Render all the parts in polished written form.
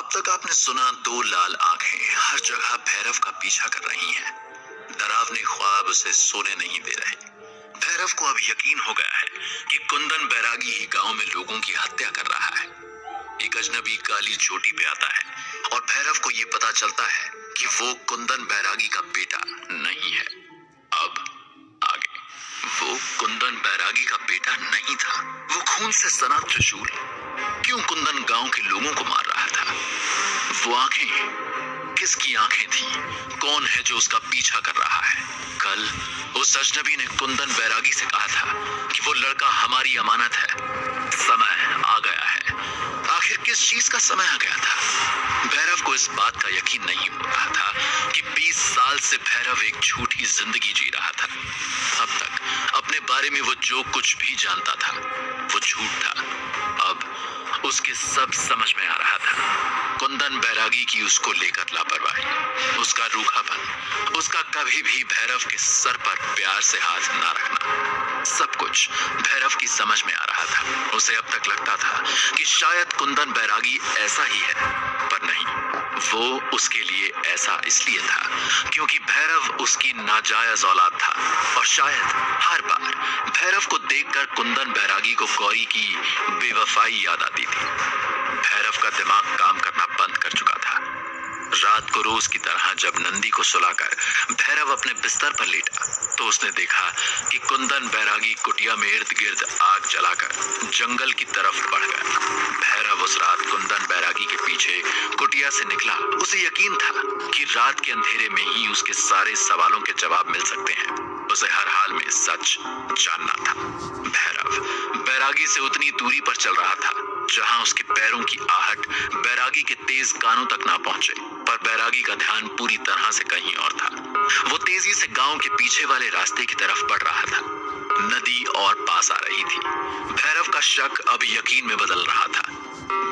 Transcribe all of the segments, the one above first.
अब तक आपने सुना दो लाल आंखें हर जगह भैरव का पीछा कर रही हैं। डरावने ख्वाब उसे सोने नहीं दे रहे। भैरव को अब यकीन हो गया है कि कुंदन बैरागी ही गांव में लोगों की हत्या कर रहा है। एक अजनबी काली चोटी पे आता है और भैरव को ये पता चलता है कि वो कुंदन बैरागी का बेटा नहीं है। अब आगे, वो कुंदन बैरागी का बेटा नहीं था। वो खून से सना त्रिशूल क्यों कुंदन गांव के लोगों को मार रहा था? वो आंखें किसकी आंखें थी? कौन है जो उसका पीछा कर रहा है? कल उस अजनबी ने कुंदन बैरागी से कहा था कि वो लड़का हमारी अमानत है। समय आ गया है। आखिर किस चीज का समय आ गया था? भैरव को इस बात का यकीन नहीं हो रहा था कि 20 साल से भैरव एक झूठी जिंदगी जी रहा था। अब तक अपने बारे में वो जो कुछ भी जानता था वो झूठ था। अब उसके सब समझ में आ रहा था। कुंदन बैरागी की उसको लेकर लापरवाही, उसका रूखापन, उसका कभी भी भैरव के सर पर प्यार से हाथ ना रखना, सब कुछ भैरव की समझ में आ रहा था। उसे अब तक लगता था कि शायद कुंदन बैरागी ऐसा ही है, पर नहीं, वो उसके लिए ऐसा इसलिए था क्योंकि भैरव उसकी नाजायज औलाद था। और शायद हर बार भैरव को देखकर कुंदन बैरागी को गौरी की बेवफाई याद आती थी। भैरव का दिमाग काम करना बंद कर चुका था। रात को रोज की तरह जब नंदी को सुलाकर भैरव अपने बिस्तर पर लेटा तो उसने देखा कि कुंदन बैरागी कुटिया में इर्द गिर्द आग जलाकर जंगल की तरफ बढ़ गया। भैरव उस रात कुंदन बैरागी के पीछे कुटिया से निकला। उसे यकीन था कि रात के अंधेरे में ही उसके सारे सवालों के जवाब मिल सकते हैं। उसे हर हाल में सच जानना था। भैरव बैरागी से उतनी दूरी पर चल रहा था जहां उसके पैरों की आहट बैरागी के तेज कानों तक ना पहुंचे, पर बैरागी का ध्यान पूरी तरह से कहीं और था। वो तेजी से गांव के पीछे वाले रास्ते की तरफ बढ़ रहा था। नदी और पास आ रही थी। भैरव का शक अब यकीन में बदल रहा था।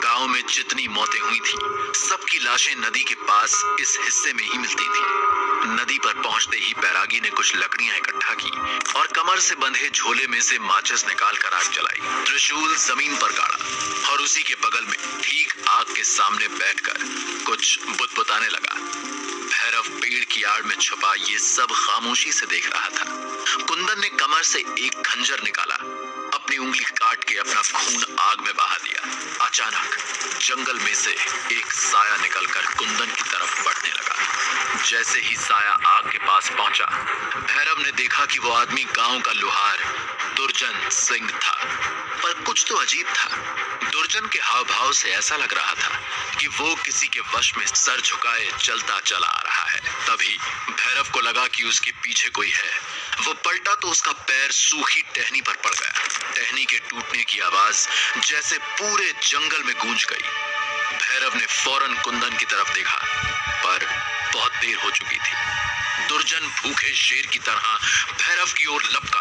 गांव में जितनी मौतें हुई थी, सबकी लाशें नदी के पास इस हिस्से में ही मिलती थी। नदी पर पहुंचते ही बैरागी ने कुछ लकड़ियां इकट्ठा की और कमर से बंधे झोले में से माचिस निकाल कर आग जलाई। त्रिशूल जमीन पर गाड़ा और उसी के बगल में ठीक आग के सामने बैठकर कुछ बुदबुदाने लगा। भैरव पेड़ की आड़ में छुपा ये सब खामोशी से देख रहा था। कुंदन ने कमर से एक खंजर निकाला, अपनी उंगली काट के अपना खून आग में बहा दिया। अचानक जंगल में से एक साया निकलकर कुंदन की तरफ बढ़ने लगा। जैसे ही साया आग के पास पहुंचा, भैरव ने देखा कि वो आदमी गांव का लुहार दुर्जन सिंह था। पर कुछ तो अजीब था। दुर्जन के हाव भाव से ऐसा लग रहा था कि वो किसी के वश में सर झुकाए चलता चला आ रहा है। तभी भैरव को लगा कि उसके पीछे कोई है। वो पलटा तो उसका पैर सूखी टहनी पर पड़ गया। टहनी के टूटने की आवाज जैसे पूरे जंगल में गूंज गई। भैरव ने फौरन कुंदन की तरफ देखा, पर बहुत देर हो चुकी थी। दुर्जन भूखे शेर की तरह भैरव की ओर लपका,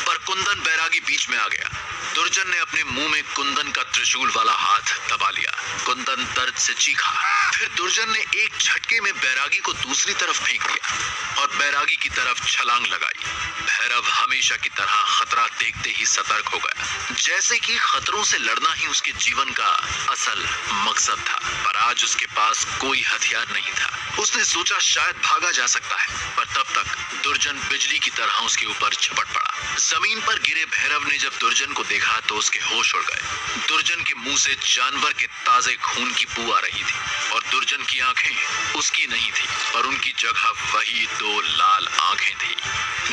पर कुंदन बैरागी बीच में आ गया। दुर्जन ने अपने मुंह में कुंदन का त्रिशूल वाला हाथ दबा लिया। कुंदन दर्द से चीखा। फिर दुर्जन ने एक झटके में बैरागी को दूसरी तरफ फेंक दिया और बैरागी की तरफ छलांग लगाई। भैरव हमेशा की तरह खतरा देखते ही सतर्क हो गया, जैसे कि खतरों से लड़ना ही उसके जीवन का असल मकसद था। पर आज उसके पास कोई हथियार नहीं था। उसने सोचा शायद भागा जा सकता है, पर तब तक दुर्जन बिजली की तरह उसके ऊपर झपट पड़ा। जमीन पर गिरे भैरव ने जब दुर्जन को देखा तो उसके होश उड़ गए। दुर्जन के मुंह से जानवर के ताजे खून की बू आ रही थी और दुर्जन की आंखें उसकी नहीं थी, पर उनकी जगह वही दो लाल आंखें थी,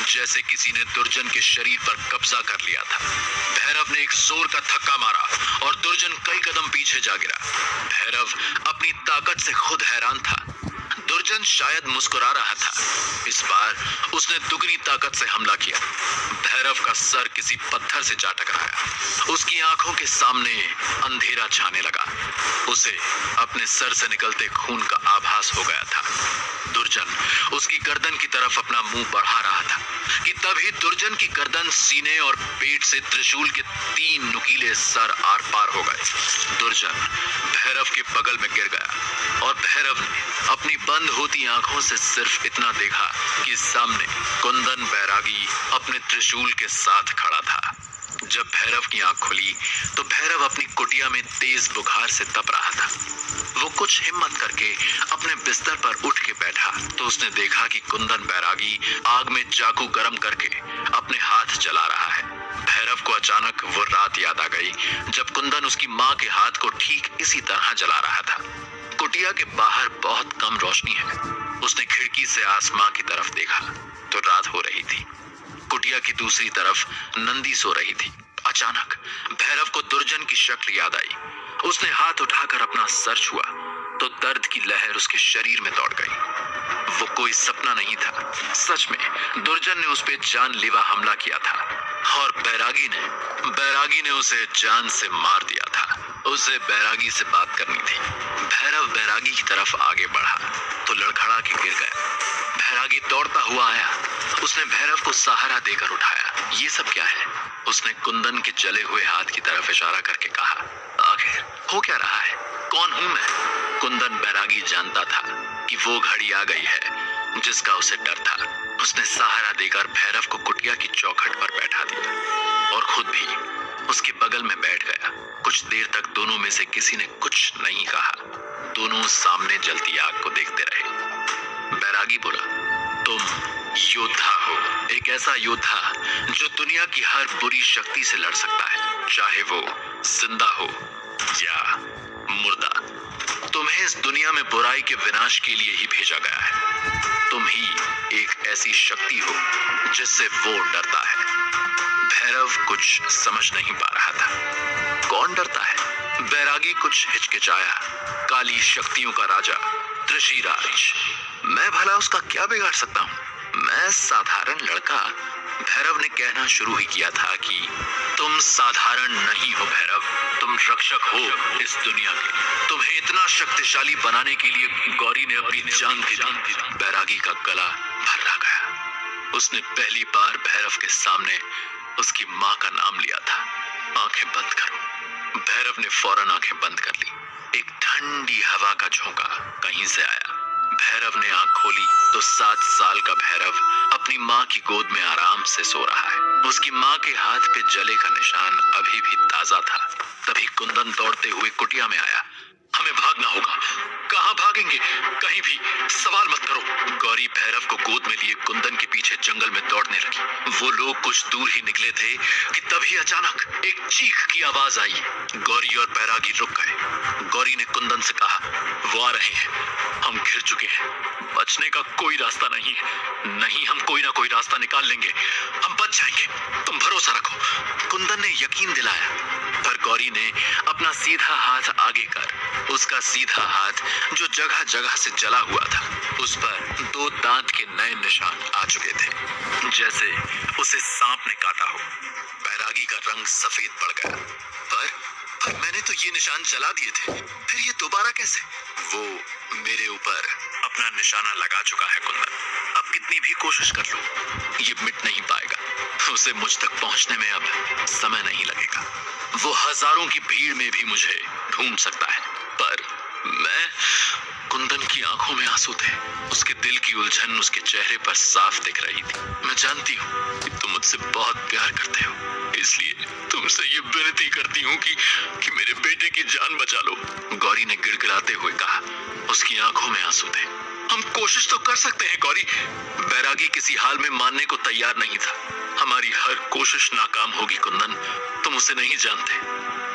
जैसे किसी ने दुर्जन के शरीर पर कब्जा कर लिया था। भैरव ने एक जोर का धक्का मारा और दुर्जन कई कदम पीछे जा गिरा। भैरव अपनी ताकत से खुद हैरान था। दुर्जन शायद मुस्कुरा रहा था। इस बार उसने दुगनी ताकत से हमला किया। भैरव का सर किसी पत्थर से जा टकराया। उसकी आंखों के सामने अंधेरा छाने लगा। उसे अपने सर से निकलते खून का आभास हो गया था। दुर्जन उसकी गर्दन की तरफ अपना मुंह बढ़ा रहा था कि तभी दुर्जन की गर्दन, सीने और पेट से त्रिशूल के 3 नुकीले सर आर पार हो गए। दुर्जन भैरव के बगल में गिर गया और भैरव ने अपनी बंद होती आंखों से सिर्फ इतना देखा कि सामने कुंदन बैरागी अपने त्रिशूल के साथ खड़ा था। जब भैरव की आंख खुली तो भैरव अपनी कुटिया में तेज बुखार से तप रहा था। वो कुछ हिम्मत करके अपने बिस्तर पर उठ के बैठा तो उसने देखा कि कुंदन बैरागी आग में चाकू गरम करके अपने हाथ जला रहा है। भैरव को अचानक वो रात याद आ गई जब कुंदन उसकी माँ के हाथ को ठीक इसी तरह जला रहा था। कुटिया के बाहर बहुत कम रोशनी है। उसने खिड़की से आसमां की तरफ देखा तो रात हो रही थी। कुटिया की दूसरी तरफ नंदी सो रही थी। अचानक भैरव को दुर्जन की शक्ल याद आई। उसने हाथ उठाकर अपना सर छुआ तो दर्द की लहर उसके शरीर में दौड़ गई। वो कोई सपना नहीं था, सच में दुर्जन ने उस पे जानलेवा हमला किया था और बैरागी ने उसे जान से मार दिया था। उसे बैरागी से बात करनी थी। भैरव बैरागी की तरफ आगे बढ़ा तो लड़खड़ा के गिर गया। बैरागी दौड़ता हुआ आया। उसने भैरव को सहारा देकर उठाया। ये सब क्या है? उसने कुंदन के जले हुए हाथ की तरफ इशारा करके कहा, आखिर हो क्या रहा है? कौन हूं मैं? कुंदन बैरागी जानता था कि वो घड़ी आ गई है जिसका उसे डर था। उसने सहारा देकर भैरव को कुटिया की चौखट पर बैठा दिया और खुद भी उसके बगल में बैठ गया। कुछ देर तक दोनों में से किसी ने कुछ नहीं कहा। दोनों सामने जलती आग को देखते रहे। बैरागी बोला, तुम योद्धा हो, एक ऐसा योद्धा जो दुनिया की हर बुरी शक्ति से लड़ सकता है, चाहे वो जिंदा हो या मुर्दा। तुम्हें इस दुनिया में बुराई के विनाश के लिए ही भेजा गया है। तुम ही एक ऐसी शक्ति हो जिससे वो डरता है। भैरव कुछ समझ नहीं पा रहा था। कौन डरता है? बैरागी कुछ हिचकिचाया। काली शक्तियों का राजा ऋषिराज, मैं भला उसका क्या बिगाड़ सकता हूँ? मैं साधारण लड़का। भैरव ने कहना शुरू ही किया था कि तुम साधारण नहीं हो भैरव, तुम रक्षक हो इस दुनिया के। तुम्हें इतना शक्तिशाली बनाने के लिए गौरी ने अपनी जान दे दी। बैरागी का गला भर्रा गया। उसने पहली बार भैरव के सामने उसकी माँ का नाम लिया था। आंखें बंद करो। भैरव ने फौरन आंखें बंद कर ली। एक ठंडी हवा का झोंका कहीं से आया। भैरव ने आंख खोली तो 7 साल का भैरव अपनी माँ की गोद में आराम से सो रहा है। उसकी माँ के हाथ पे जले का निशान अभी भी ताजा था। तभी कुंदन दौड़ते हुए कुटिया में आया। हमें भागना होगा। कहाँ भागेंगे? कहीं भी, सवाल मत करो। गौरी भैरव को गोद में लिए कुंदन के पीछे जंगल में दौड़ने लगी। वो लोग कुछ दूर ही निकले थे कि तभी अचानक एक चीख की आवाज आई। गौरी और बैरागी रुक गए। गौरी ने कुंदन से कहा, वो आ रहे हैं, हम घिर चुके हैं, बचने का कोई रास्ता नहीं है। नहीं, हम कोई ना कोई रास्ता निकाल लेंगे, हम बच जाएंगे, तुम भरोसा रखो। कुंदन ने यकीन दिलाया, पर गौरी ने अपना सीधा हाथ आगे कर उसका सीधा हाथ जो जगह जगह से जला हुआ था उस पर 2 दांत के नए निशान आ चुके थे, जैसे उसे सांप ने काटा हो। बैरागी का रंग सफेद पड़ गया। पर मैंने तो ये निशान जला दिए थे, फिर ये दोबारा कैसे? वो मेरे ऊपर अपना निशाना लगा चुका है कुंदन। अब कितनी भी कोशिश कर लो ये मिट नहीं पाएगा। उसे मुझ तक पहुंचने में अब समय नहीं लगेगा। वो हजारों की भीड़ में भी मुझे ढूंढ सकता है, पर मैं... कुंदन की आंखों में आंसू थे। उसके दिल की उलझन उसके चेहरे पर साफ दिख रही थी। मैं जानती हूँ कि तुम मुझसे बहुत प्यार करते हो, इसलिए तुमसे ये विनती करती हूँ कि मेरे बेटे की जान बचा लो। गौरी ने गिड़गिड़ाते हुए कहा। उसकी आंखों में आंसू थे। हम कोशिश तो कर सकते हैं गौरी। बैरागी किसी हाल में मानने को तैयार नहीं था। हमारी हर कोशिश नाकाम होगी कुंदन। तुम उसे नहीं जानते,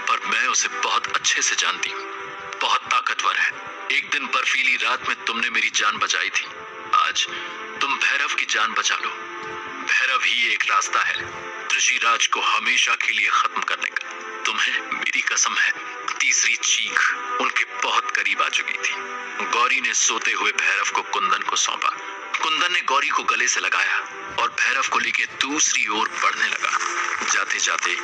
पर मैं उसे बहुत अच्छे से जानती हूँ। बहुत ताकतवर है। एक दिन बर्फीली रात में तुमने मेरी जान बचाई थी। आज तुम भैरव की जान बचा लो। भैरव ही एक रास्ता है ऋषिराज को हमेशा के लिए खत्म करने का। तुम्हें मेरी कसम है। तीसरी चीख उनके बहुत करीब आ चुकी थी। गौरी ने सोते हुए भैरव को कुंदन को सौंपा। कुंदन ने गौरी को गले से लगाया और भैरव को लेके दूसरी ओर बढ़ने लगा। जाते जाते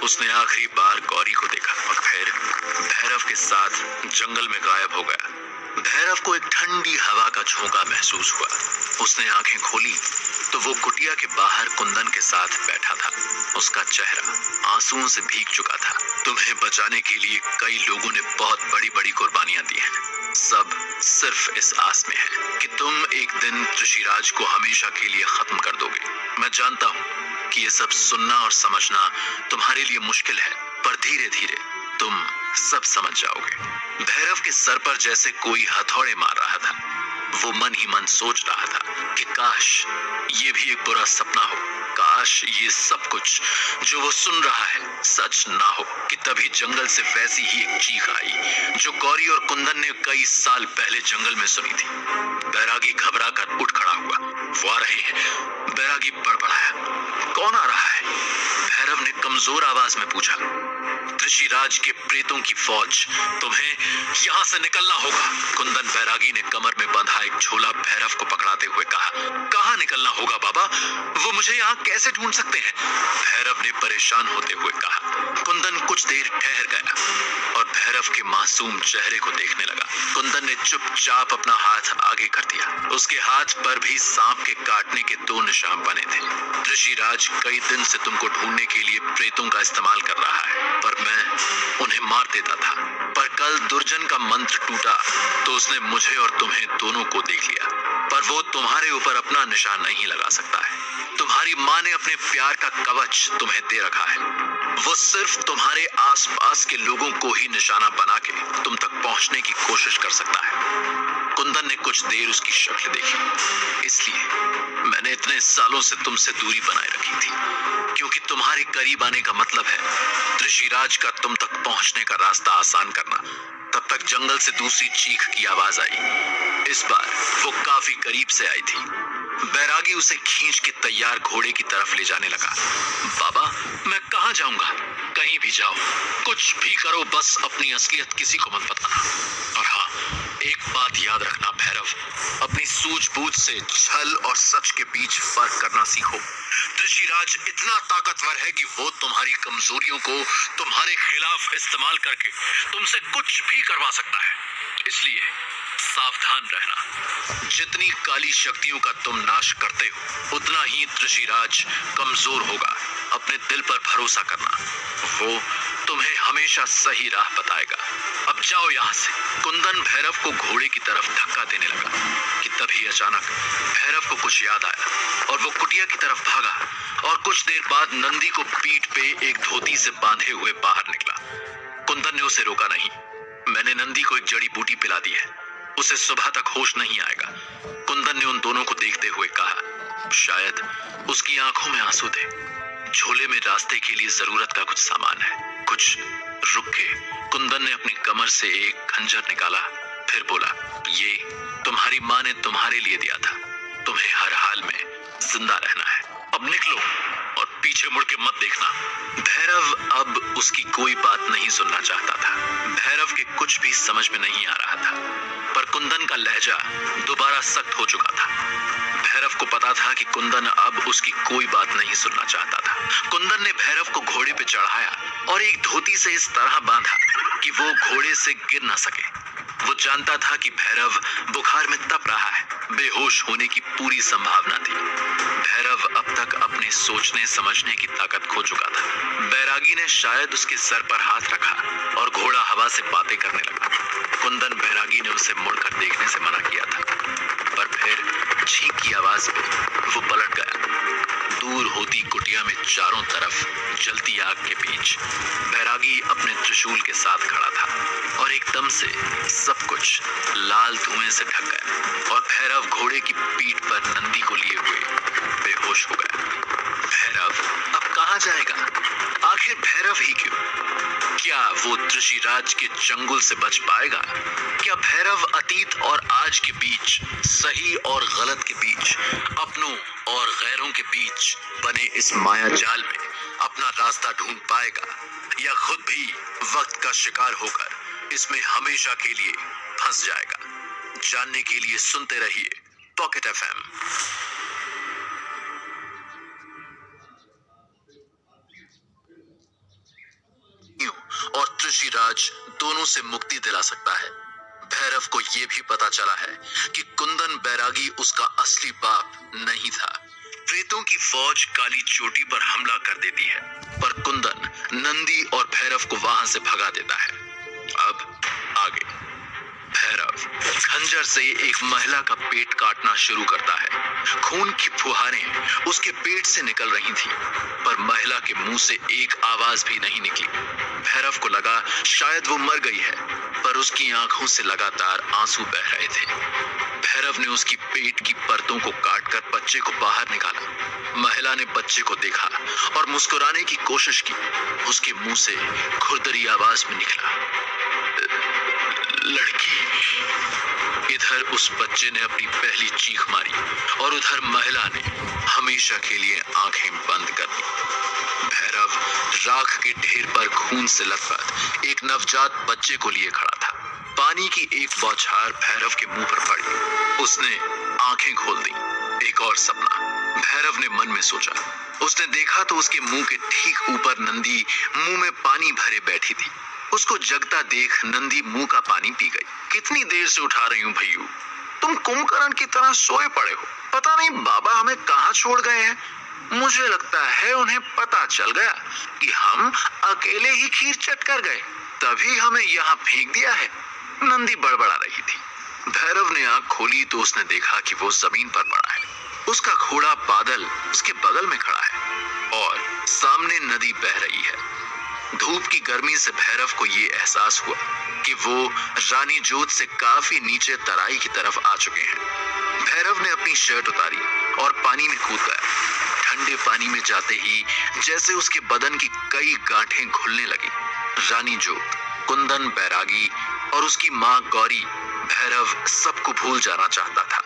उसने आखिरी बार गौरी को देखा और फिर भैरव के साथ जंगल में गायब हो गया। भैरव को एक ठंडी हवा का झोंका महसूस हुआ। उसने आंखें खोली तो वो कुटिया के बाहर कुंदन के साथ बैठा था। उसका चेहरा आंसुओं से भीग चुका था। तुम्हें बचाने के लिए कई लोगों ने बहुत बड़ी बड़ी कुर्बानियां दी हैं। सब सिर्फ इस आस में है कि तुम एक दिन ऋषिराज को हमेशा के लिए खत्म कर दोगे। मैं जानता हूँ कि ये सब सुनना और समझना तुम्हारे लिए मुश्किल है, पर धीरे धीरे तुम सब समझ जाओगे। भैरव के सर पर जैसे कोई हथौड़े मार रहा था। वो मन ही मन सोच रहा था कि काश ये भी एक बुरा सपना हो, काश ये सब कुछ जो वो सुन रहा है सच ना हो। कि तभी जंगल से वैसी ही एक चीख आई जो गौरी और कुंदन ने कई साल पहले जंगल में सुनी थी। बैरागी घबरा कर उठ खड़ा हुआ। वो आ रहे हैं। बैरागी बड़बड़ाया, कौन आ रहा है? भैरव ने कमजोर आवाज में पूछा। ऋषिराज के प्रेतों की फौज, तुम्हें यहाँ से निकलना होगा। कुंदन बैरागी ने कमर में बंधा एक झोला भैरव को पकड़ाते हुए कहा। कहाँ निकलना होगा बाबा? वो मुझे यहाँ कैसे ढूंढ सकते हैं? भैरव ने परेशान होते हुए कहा। कुंदन कुछ देर ठहर गया और भैरव के मासूम चेहरे को देखने लगा। कुंदन ने चुपचाप अपना हाथ आगे कर दिया। उसके हाथ पर भी सांप के काटने के 2 निशान बने थे। ऋषिराज कई दिन से तुमको ढूंढने के लिए प्रेतों का इस्तेमाल कर रहा है, पर मैं उन्हें मार देता था। पर कल दुर्जन का मंत्र टूटा तो उसने मुझे और तुम्हें दोनों को देख लिया। पर वो तुम्हारे ऊपर अपना निशान नहीं लगा सकता है। तुम्हारी माँ ने अपने प्यार का कवच तुम्हें दे रखा है। वो सिर्फ तुम्हारे आसपास के लोगों को ही निशाना बना के तुम तक पहुंचने की कोशिश कर सकता है। कुंदन ने कुछ देर उसकी शक्ल देखी। इसलिए मैंने इतने सालों से तुमसे दूरी बनाए रखी थी, क्योंकि तुम्हारे करीब आने का मतलब है ऋषिराज का तुम तक पहुंचने का रास्ता आसान करना। तब तक जंगल से दूसरी चीख की आवाज आई। इस बार वो काफी करीब से आई थी। बैरागी उसे खींच के तैयार घोड़े की तरफ ले जाने लगा। बाबा, मैं कहाँ जाऊंगा? कहीं भी जाओ, कुछ भी करो, बस अपनी असलियत किसी को मत बताना। और हाँ, एक बात याद रखना भैरव, अपनी सूझबूझ से छल और सच के बीच फर्क करना सीखो। ऋषिराज इतना ताकतवर है कि वो तुम्हारी कमजोरियों को तुम्हारे खिलाफ इस्तेमाल करके तुमसे कुछ भी करवा सकता है। इसलिए सावधान रहना। जितनी काली शक्तियों का तुम नाश करते हो, उतना ही ऋषिराज कमजोर होगा। अपने दिल पर भरोसा करना, वो तुम्हें हमेशा सही राह बताएगा। अब जाओ यहाँ से। कुंदन भैरव को घोड़े की तरफ धक्का देने लगा कि तभी अचानक भैरव को कुछ याद आया और वो कुटिया की तरफ भागा। और कुछ देर बाद नंदी को पीठ पे एक धोती से बांधे हुए बाहर निकला। कुंदन ने उसे रोका नहीं। मैंने नंदी को एक जड़ी बूटी पिला दी है, उसे सुबह तक होश नहीं आएगा। कुंदन ने उन दोनों को देखते हुए कहा। शायद उसकी आंखों में आंसू थे। झोले में रास्ते के लिए जरूरत का कुछ सामान है। कुछ रुक के कुंदन ने अपनी कमर से एक खंजर निकाला, फिर बोला, ये तुम्हारी माँ ने तुम्हारे लिए दिया था। तुम्हें हर हाल में जिंदा रहना है। अब निकलो और पीछे मुड़ के मत देखना। भैरव अब उसकी कोई बात नहीं सुनना चाहता था। भैरव के कुछ भी समझ में नहीं आ रहा था, पर कुंदन का लहजा दोबारा सख्त हो चुका था। भैरव को पता था कि कुंदन अब उसकी कोई बात नहीं सुनना चाहता था। कुंदन ने भैरव को घोड़े पे चढ़ाया और एक धोती से इस तरह बांधा कि वो घोड़े से गिर ना सके। वो जानता था कि भैरव बुखार में तप रहा है, बेहोश होने की पूरी संभावना थी। भैरव अब तक अपने सोचने समझने की ताकत खो चुका था। बैरागी ने शायद उसके सर पर हाथ रखा और घोड़ा हवा से बातें करने लगा। कुंदन बैरागी ने उसे मुड़कर देखने से मना किया था, पर फिर छींक की आवाज पे वो पलट गया। दूर होती कुटिया में चारों तरफ जलती आग के बीच बैरागी अपने त्रिशूल के साथ खड़ा था और एकदम से सब कुछ लाल धुएं से ढक गया और भैरव घोड़े की पीठ पर नंदी को लिए हुए बेहोश हो गया। भैरव अब कहाँ जाएगा? आखिर भैरव ही क्यों? क्या वो ऋषिराज के चंगुल से बच पाएगा? क्या भैरव अतीत और आज के बीच, सही और गलत के बीच, अपनों और गैरों के बीच बने इस माया जाल में अपना रास्ता ढूंढ पाएगा, या खुद भी वक्त का शिकार होकर इसमें हमेशा के लिए फंस जाएगा? जानने के लिए सुनते रहिए पॉकेट एफएम। और ऋषिराज दोनों से मुक्ति दिला सकता है। भैरव को यह भी पता चला है कि कुंदन बैरागी उसका असली बाप नहीं था। प्रेतों की फौज काली चोटी पर हमला कर देती है, पर कुंदन नंदी और भैरव को वहां से भगा देता है। अब आगे भैरव खंजर से एक महिला का पेट काटना शुरू करता है। खून की फुहारें उसके पेट से निकल रही थी, पर महिला के मुंह से एक आवाज भी नहीं निकली। भैरव को लगा शायद वो मर गई है, पर उसकी आंखों से लगातार आंसू बह रहे थे। भैरव ने उसकी पेट की परतों को काटकर बच्चे को बाहर निकाला। महिला ने बच्चे को देखा और मुस्कुराने की कोशिश की। उसके मुंह से खुरदरी आवाज में निकला, लड़की। इधर उस बच्चे ने अपनी पहली चीख मारी और उधर महिला ने हमेशा के लिए आंखें बंद कर दी। भैरव राख के ढेर पर खून से लथपथ एक नवजात बच्चे को लिए खड़ा था। पानी की एक बौछार भैरव के मुंह पर पड़ी। उसने आंखें खोल दी। एक और सपना, भैरव ने मन में सोचा। उसने देखा तो उसके मुंह के ठीक ऊपर नंदी मुंह में पानी भरे बैठी थी। उसको जगता देख नंदी मुंह का पानी पी गई। कितनी देर से उठा रही हूं भैयू, तुम कुंभकर्ण की तरह सोए पड़े हो। पता नहीं बाबा हमें कहां छोड़ गए हैं। मुझे लगता है उन्हें पता चल गया कि हम अकेले ही खीर चट कर गए, तभी हमें यहाँ फेंक दिया है। नंदी बड़बड़ा रही थी। भैरव ने आंख खोली तो उसने देखा कि वो जमीन पर पड़ा है। उसका घोड़ा बादल उसके बगल में खड़ा है और सामने नदी बह रही है। धूप की गर्मी से भैरव को ये एहसास हुआ कि वो रानी जोत से काफी नीचे तराई की तरफ आ चुके हैं। भैरव ने अपनी शर्ट उतारी और पानी में कूद गया। ठंडे पानी में जाते ही जैसे उसके बदन की कई गांठें घुलने लगी। रानी जोत, कुंदन बैरागी और उसकी माँ गौरी, भैरव सबको भूल जाना चाहता था।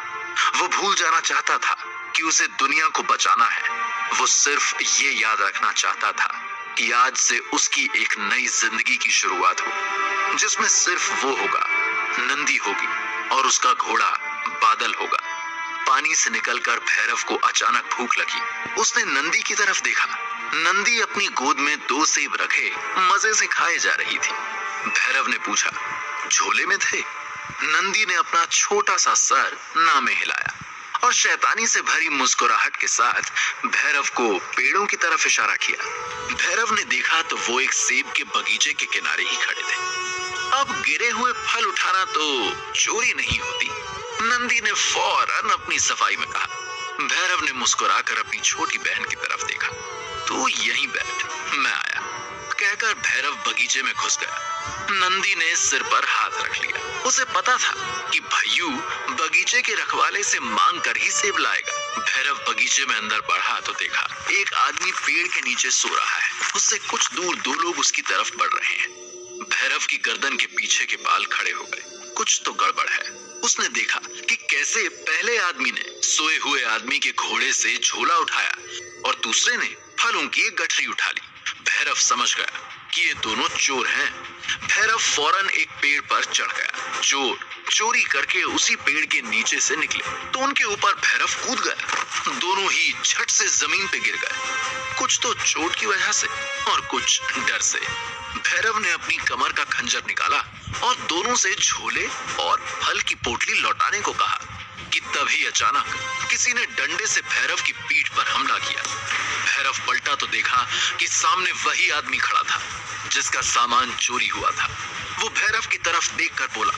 वो भूल जाना चाहता था कि उसे दुनिया को बचाना है। वो सिर्फ ये याद रखना चाहता था कि आज से उसकी एक नई जिंदगी की शुरुआत हो, जिसमें सिर्फ वो होगा, नंदी होगी और उसका घोड़ा बादल होगा। पानी से निकलकर भैरव को अचानक भूख लगी। उसने नंदी की तरफ देखा। नंदी अपनी गोद में 2 सेब रखे मजे से खाए जा रही थी। भैरव ने पूछा, झोले में थे? नंदी ने अपना छोटा सा सर ना में हिलाया और शैतानी से भरी मुस्कुराहट के साथ भैरव को पेड़ों की तरफ इशारा किया। भैरव ने देखा तो वो एक सेब के बगीचे के किनारे ही खड़े थे। अब गिरे हुए फल उठाना तो चोरी नहीं होती, नंदी ने फौरन अपनी सफाई में कहा। भैरव ने मुस्कुराकर अपनी छोटी बहन की तरफ देखा। तू यहीं बैठ, मैं आया, कहकर भैरव बगीचे में घुस गया। नंदी ने सिर पर हाथ रख लिया। उसे पता था कि भैयू बगीचे के रखवाले से मांग कर ही सेब लाएगा। भैरव बगीचे में अंदर बढ़ा तो देखा एक आदमी पेड़ के नीचे सो रहा है। उससे कुछ दूर 2 लोग उसकी तरफ बढ़ रहे हैं। भैरव की गर्दन के पीछे के बाल खड़े हो गए। कुछ तो गड़बड़ है। उसने देखा कि कैसे पहले आदमी ने सोए हुए आदमी के घोड़े से झोला उठाया और दूसरे ने फलों की एक गठरी उठा ली। भैरव समझ गया कि ये दोनों चोर हैं। भैरव फौरन एक पेड़ पर चढ़ गया। चोर चोरी करके उसी पेड़ के नीचे से निकले तो उनके ऊपर भैरव कूद गया। दोनों ही झट से जमीन पे गिर गए, कुछ तो चोट की वजह से और कुछ डर से। भैरव ने अपनी कमर का खंजर निकाला और दोनों से झोले और फल की पोटली लौटाने को कहा कि तभी अचानक किसी ने डंडे से भैरव की पीठ पर हमला किया। भैरव पलटा तो देखा कि सामने वही आदमी खड़ा था जिसका सामान चोरी हुआ था। वो भैरव की तरफ देखकर बोला,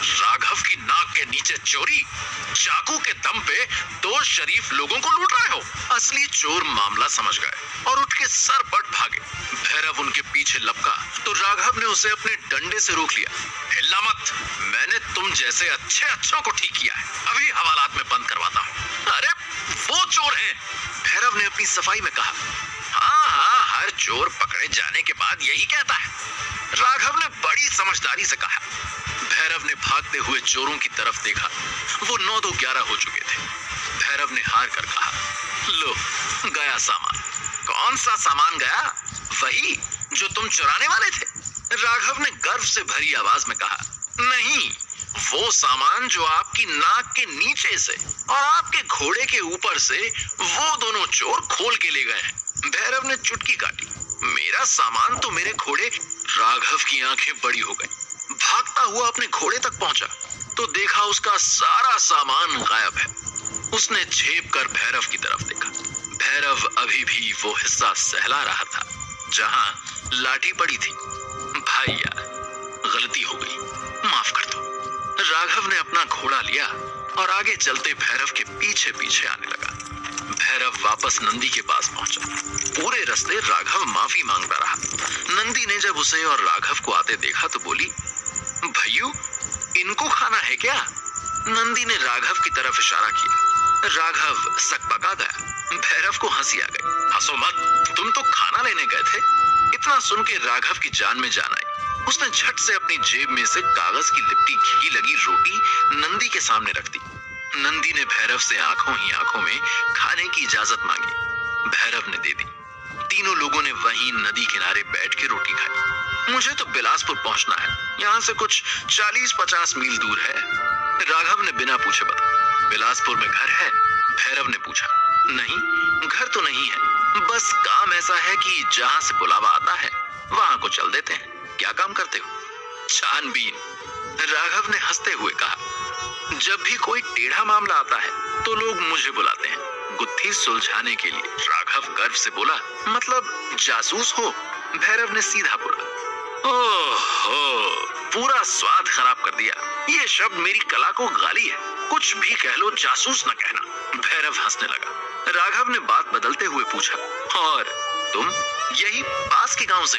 राघव की नाक के नीचे चोरी? चाकू के दम पे 2 शरीफ लोगों को लूट रहे हो? असली चोर मामला समझ गए और उठ के सर पट भागे। भैरव उनके पीछे लपका तो राघव ने उसे अपने डंडे से रोक लिया। हिल्ला मत, मैंने तुम जैसे अच्छों को ठीक किया है, अभी हवालात में बंद करवाता हूँ। अरे वो चोर हैं, भैरव ने अपनी सफाई में कहा। हाँ, हर चोर पकड़े जाने के बाद यही कहता है, राघव ने बड़ी समझदारी से कहा। भैरव ने भागते हुए चोरों की तरफ देखा। वो 9-11 हो चुके थे। भैरव ने हार कर कहा, लो गया सामान। कौन सा सामान गया? वही जो तुम चुराने वाले थे, राघव ने गर्व से भरी आवाज में कहा। नहीं, वो सामान जो आपकी नाक के नीचे से और आपके घोड़े के ऊपर से वो दोनों चोर खोल के ले गए हैं। भैरव ने चुटकी काटी। मेरा सामान तो मेरे घोड़े। राघव की आंखें बड़ी हो गई। भागता हुआ अपने घोड़े तक पहुंचा तो देखा उसका सारा सामान गायब है। उसने झेप कर भैरव की तरफ देखा। भैरव अभी भी वो हिस्सा सहला रहा था जहां लाठी पड़ी थी। भाई यार, गलती हो गई, माफ कर दो। राघव ने अपना घोड़ा लिया और आगे चलते भैरव के पीछे पीछे आने लगा। भैरव वापस नंदी के पास पहुंचा। पूरे रास्ते राघव माफी मांगता रहा। नंदी ने जब उसे और राघव को आते देखा तो बोली, भैयू इनको खाना है क्या? नंदी ने राघव की तरफ इशारा किया। राघव सकपका गया। भैरव को हंसी आ गई। हंसो मत, तुम तो खाना लेने गए थे। इतना सुन के राघव की जान में जान आई। उसने झट से अपनी जेब में से कागज की लिपटी घी लगी रोटी नंदी के सामने रख दी। नंदी ने भैरव से आंखों ही आंखों में खाने की इजाजत मांगी। भैरव ने दे दी। तीनों लोगों ने वहीं नदी किनारे बैठ के रोटी खाई। मुझे तो बिलासपुर पहुंचना है, यहाँ से कुछ 40-50 मील दूर है। राघव ने बिना पूछे बताया। बिलासपुर में घर है? भैरव ने पूछा। नहीं, घर तो नहीं है, बस काम ऐसा है कि जहां से बुलावा आता है वहां को चल देते हैं। क्या काम करते हो? छानबीन, राघव ने हंसते हुए कहा। जब भी कोई टेढ़ा मामला आता है तो लोग मुझे बुलाते हैं गुत्थी सुलझाने के लिए। राघव गर्व से बोला। मतलब जासूस हो? भैरव ने सीधा बोला। ओहो, पूरा स्वाद खराब कर दिया। ये शब्द मेरी कला को गाली है। कुछ भी कह लो, जासूस न कहना। भैरव हंसने लगा। राघव ने बात बदलते हुए पूछा, और तुम? यही पास के गांव से।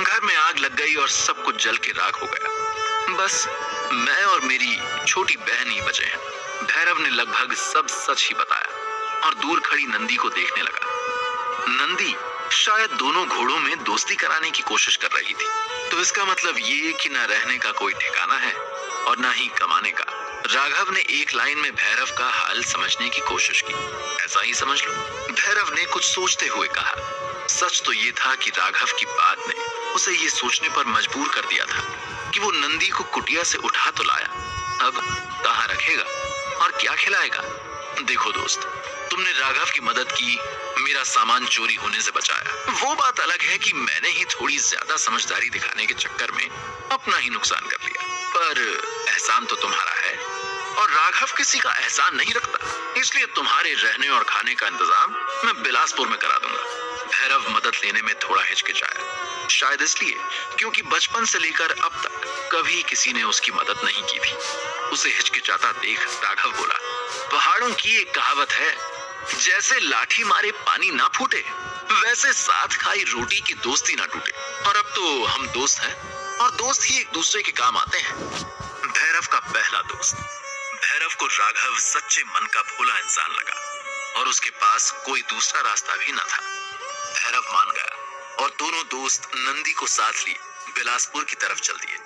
घर में आग लग गई और सब कुछ जल के राख हो गया। बस मैं और मेरी छोटी बहन ही बचे हैं। भैरव ने लगभग सब सच ही बताया और दूर खड़ी नंदी को देखने लगा। नंदी शायद दोनों घोड़ों में दोस्ती कराने की कोशिश कर रही थी। तो इसका मतलब ये कि न रहने का कोई ठिकाना है और न ही कमाने का। राघव ने एक लाइन में भैरव का हाल समझने की कोशिश की। ऐसा ही समझ लो, भैरव ने कुछ सोचते हुए कहा। सच तो ये था कि राघव की बात ने उसे ये सोचने पर मजबूर कर दिया था कि वो नंदी को कुटिया से उठा तो लाया, अब कहाँ रखेगा और क्या खिलाएगा। देखो दोस्त, तुमने राघव की मदद की, मेरा सामान चोरी होने से बचाया। वो बात अलग है कि मैंने ही थोड़ी ज्यादा समझदारी दिखाने के चक्कर में अपना ही नुकसान कर लिया। पर एहसान तो तुम्हारा है और राघव किसी का एहसान नहीं रखता। इसलिए तुम्हारे रहने और खाने का इंतजाम मैं बिलासपुर में करा दूंगा। भैरव मदद लेने में थोड़ा हिचकिचाया, शायद इसलिए क्योंकि बचपन से लेकर अब तक कभी किसी ने उसकी मदद नहीं की थी। उसे हिचकिचाता देख राघव बोला, पहाड़ों की एक कहावत है, जैसे लाठी मारे पानी ना फूटे, वैसे साथ खाई रोटी की दोस्ती ना टूटे। और अब तो हम दोस्त हैं और दोस्त ही एक दूसरे के काम आते हैं। भैरव का पहला दोस्त। भैरव को राघव सच्चे मन का भोला इंसान लगा और उसके पास कोई दूसरा रास्ता भी न था। भैरव मान गया और दोनों दोस्त नंदी को साथ लिए बिलासपुर की तरफ चल दिए।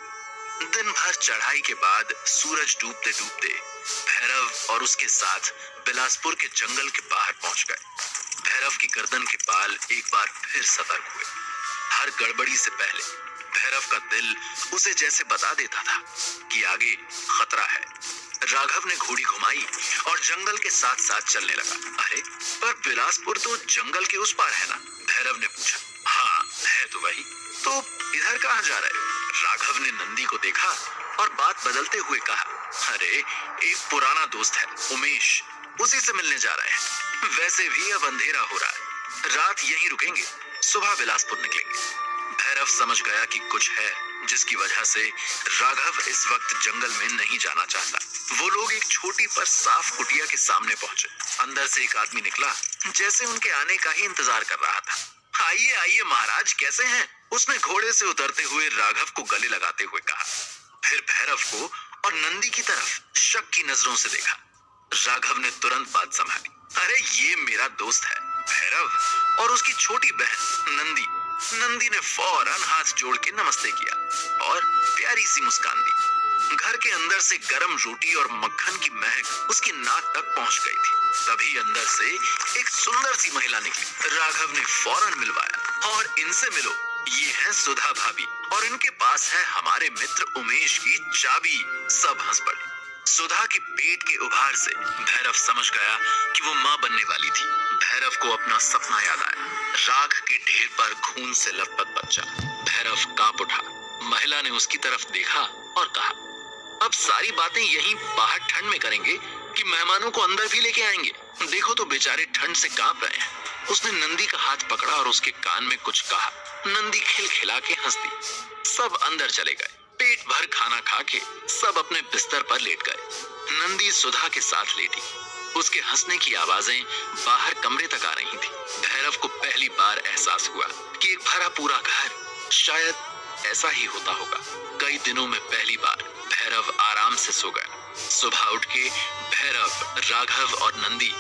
दिन भर चढ़ाई के बाद सूरज डूबते डूबते भैरव और उसके साथ बिलासपुर के जंगल के बाहर पहुंच गए। भैरव की गर्दन के बाल एक बार फिर सतर्क हुए। हर गड़बड़ी से पहले भैरव का दिल उसे जैसे बता देता था कि आगे खतरा है। राघव ने घोड़ी घुमाई और जंगल के साथ साथ चलने लगा। अरे, पर बिलासपुर तो जंगल के उस पार है ना? भैरव ने पूछा। हाँ है तो वही। तो इधर कहाँ जा रहे? राघव ने नंदी को देखा और बात बदलते हुए कहा, अरे एक पुराना दोस्त है उमेश, उसी से मिलने जा रहे हैं। वैसे भी अब अंधेरा हो रहा है, रात यहीं रुकेंगे, सुबह बिलासपुर निकलेंगे। भैरव समझ गया कि कुछ है जिसकी वजह से राघव इस वक्त जंगल में नहीं जाना चाहता। वो लोग एक छोटी पर साफ कुटिया के सामने पहुंचे। अंदर से एक आदमी निकला, जैसे उनके आने का ही इंतजार कर रहा था। आइए आइए महाराज, कैसे हैं? उसने घोड़े से उतरते हुए राघव को गले लगाते हुए कहा। फिर भैरव को और नंदी की तरफ शक की नजरों से देखा। राघव ने तुरंत बात संभाली। अरे ये मेरा दोस्त है भैरव और उसकी छोटी बहन नंदी। नंदी ने फौरन हाथ जोड़ के नमस्ते किया और प्यारी सी मुस्कान दी। घर के अंदर से गरम रोटी और मक्खन की महक उसकी नाक तक पहुंच गई थी। तभी अंदर से एक सुंदर सी महिला निकली। राघव ने फौरन मिलवाया और इनसे मिलो, ये हैं सुधा भाभी और इनके पास है हमारे मित्र उमेश की चाबी। सब हंस पड़े। सुधा के पेट के उभार से भैरव समझ गया कि वो मां बनने वाली थी। भैरव को अपना सपना याद आया, राख के ढेर पर खून से लथपथ बच्चा। भैरव कांप उठा। महिला ने उसकी तरफ देखा और कहा, अब सारी बातें यहीं बाहर ठंड में करेंगे कि मेहमानों को अंदर भी लेके आएंगे? देखो तो बेचारे ठंड से कांप रहे हैं। उसने नंदी का हाथ पकड़ा और उसके कान में कुछ कहा। नंदी खिलखिला के हंस दी। सब अंदर चले गए। पेट भर खाना खा के सब अपने बिस्तर पर लेट गए। नंदी सुधा के साथ लेटी। उसके हंसने की आवाजें बाहर कमरे तक आ रही थी। भैरव को पहली बार एहसास हुआ कि एक भरा पूरा घर शायद ऐसा ही होता होगा। कई दिनों में पहली बार भैरव आराम से सो गया। सुबह उठ के भैरव, राघव और नंदी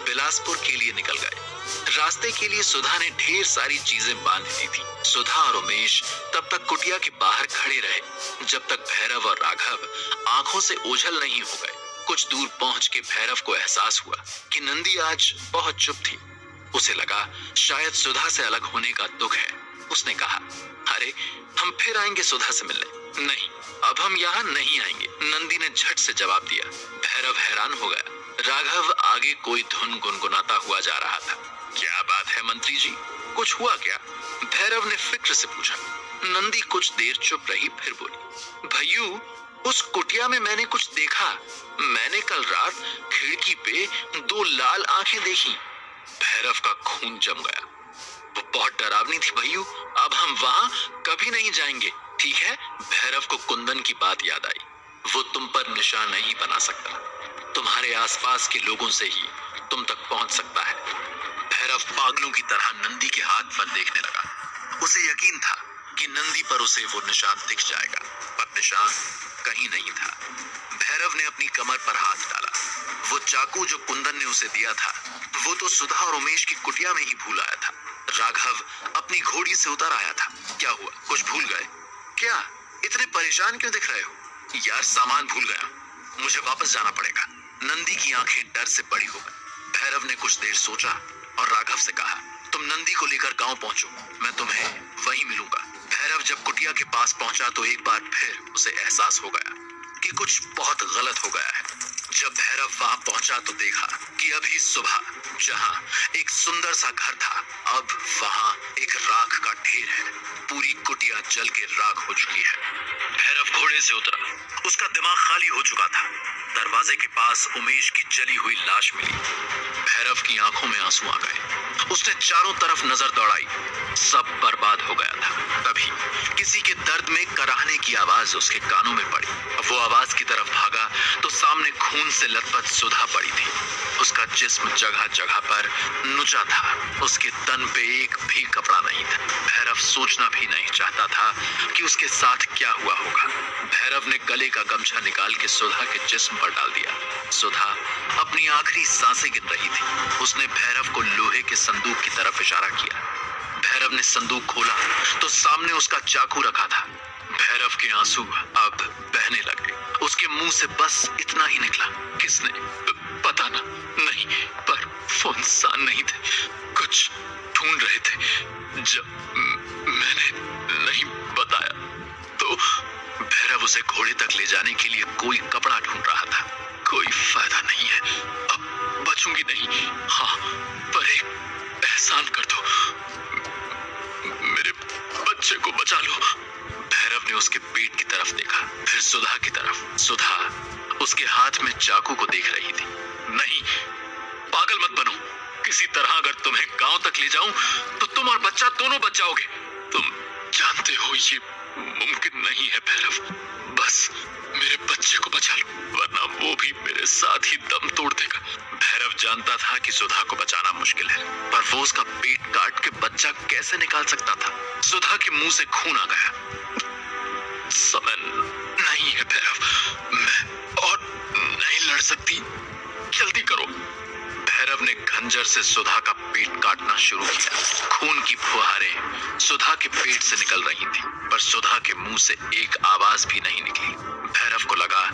बिलासपुर के लिए निकल गए। रास्ते के लिए सुधा ने ढेर सारी चीजें बांध दी थी। सुधा और उमेश तब तक कुटिया के बाहर खड़े रहे जब तक भैरव और राघव आंखों से ओझल नहीं हो गए। कुछ दूर पहुंच के भैरव को एहसास हुआ कि नंदी आज बहुत चुप थी। उसे लगा शायद सुधा से अलग होने का दुख है। उसने कहा, अरे हम फिर आएंगे सुधा से मिलने। नहीं, अब हम यहाँ नहीं आएंगे, नंदी ने झट से जवाब दिया। भैरव हैरान हो गया। राघव आगे कोई धुन गुनगुनाता हुआ जा रहा था। क्या बात है मंत्री जी, कुछ हुआ क्या? भैरव ने फिक्र से पूछा। नंदी कुछ देर चुप रही, फिर बोली, भैयू उस कुटिया में मैंने कुछ देखा। मैंने कल रात खिड़की पे 2 लाल आंखें देखी। भैरव का खून जम गया। वो बहुत डरावनी थी भैयू, अब हम वहां कभी नहीं जाएंगे, ठीक है? भैरव को कुंदन की बात याद आई। वो तुम पर निशान नहीं बना सकता, तुम्हारे आसपास के लोगों से ही तुम तक पहुंच सकता है। भैरव पागलों की तरह नंदी के हाथ पर देखने लगा। उसे यकीन था कि नंदी पर उसे वो निशान दिख जाएगा, पर निशान कहीं नहीं था। भैरव ने अपनी कमर पर हाथ डाला। वो चाकू जो कुंदन ने उसे दिया था, वो तो सुधा और उमेश की कुटिया में ही भूल आया था। राघव अपनी घोड़ी से उतर आया था। क्या हुआ, कुछ भूल गए क्या? इतने परेशान क्यों दिख रहे हो? यार सामान भूल गया, मुझे वापस जाना पड़ेगा। नंदी की आंखें डर से बड़ी हो गई। भैरव ने कुछ देर सोचा और राघव से कहा, तुम नंदी को लेकर गांव पहुंचो, मैं तुम्हें वहीं मिलूंगा। भैरव जब कुटिया के पास पहुंचा तो एक बार फिर उसे एहसास हो गया कि कुछ बहुत गलत हो गया है। जब भैरव वहां पहुंचा तो देखा कि अभी सुबह जहां एक सुंदर सा घर था, अब वहां एक राख का ढेर है। पूरी कुटिया जल के राख हो चुकी है। भैरव घोड़े से उतरा। उसका दिमाग खाली हो चुका था। दरवाजे के पास उमेश की जली हुई लाश मिली। भैरव की आंखों में आंसू आ गए। उसने चारों तरफ नजर दौड़ाई, सब बर्बाद हो गया था। तभी किसी के दर्द में कराहने की आवाज उसके कानों में पड़ी। वो आवाज की तरफ भागा तो सामने खून से लथपथ सुधा पड़ी थी। उसका जिस्म जगह जगह पर नुचा था। उसके तन पे एक भी कपड़ा नहीं था। भैरव सोचना भी नहीं चाहता था कि उसके साथ क्या हुआ होगा। भैरव ने गले का गमछा निकाल के सुधा के जिस्म पर डाल दिया। सुधा अपनी आखिरी सांसें गिन रही थी। उसने भैरव को लोहे के संदूक की तरफ इशारा किया। भैरव ने संदूक खोला तो सामने उसका चाकू रखा था। भैरव के आंसू अब बहने लगे। उसके मुंह से बस इतना ही निकला, किसने? पता ना, नहीं, पर वो इंसान नहीं थे, कुछ ढूंढ रहे थे। जब मैंने नहीं बताया तो भैरव उसे घोड़े तक ले जाने के लिए कोई कपड़ा ढूंढ रहा था। कोई फायदा नहीं है, अब बचूंगी नहीं। हाँ, पर एक एहसान कर दो, मेरे बच्चे को बचा लो। भैरव ने उसके पेट की तरफ देखा, फिर सुधा की तरफ। सुधा उसके हाथ में चाकू को देख रही थी। नहीं, पागल मत बनो। किसी तरह अगर तुम्हें गांव तक ले जाऊं तो तुम और बच्चा दोनों बच जाओगे। तुम जानते हो ये मुमकिन नहीं है भैरव, बस मेरे बच्चे को बचा लो, वरना वो भी मेरे साथ ही दम तोड़ देगा। भैरव जानता था कि सुधा को बचाना मुश्किल है, पर वो उसका पेट काट के बच्चा कैसे निकाल सकता था? सुधा के मुंह से खून आ गया। समय नहीं है भैरव, मैं और नहीं लड़ सकती, जल्दी करो। भैरव ने खंजर से सुधा का पेट काटना शुरू किया। खून की फुहारें सुधा के पेट से निकल रही थी, पर सुधा के मुंह से एक आवाज भी नहीं निकली। भैरव को लगा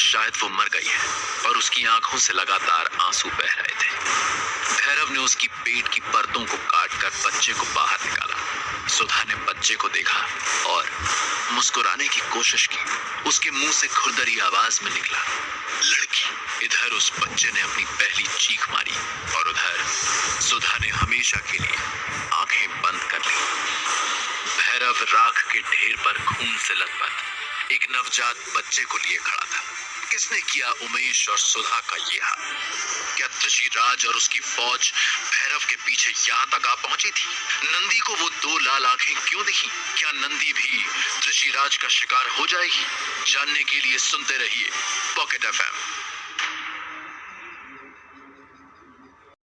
शायद वो मर गई है, और उसकी आंखों से लगातार आंसू बह रहे थे। भैरव ने उसकी पेट की परतों को काटकर बच्चे को बाहर निकाला। सुधा ने बच्चे को देखा और मुस्कुराने की कोशिश की। उसके मुंह से खुरदरी आवाज में निकला, लड़की। इधर उस बच्चे ने अपनी पहली चीख मारी और उधर सुधा ने हमेशा के लिए आंखें बंद कर ली। भैरव राख के ढेर पर खून से लथपथ एक नवजात बच्चे को लिए खड़ा था। किसने किया उमेश और सुधा का ये हाल? क्या ऋषिराज और उसकी फौज भैरव के पीछे यहाँ तक आ पहुंची थी? नंदी को वो दो लाल आंखें क्यों दिखी? क्या नंदी भी ऋषिराज का शिकार हो जाएगी? जानने के लिए सुनते रहिए पॉकेट एफएम।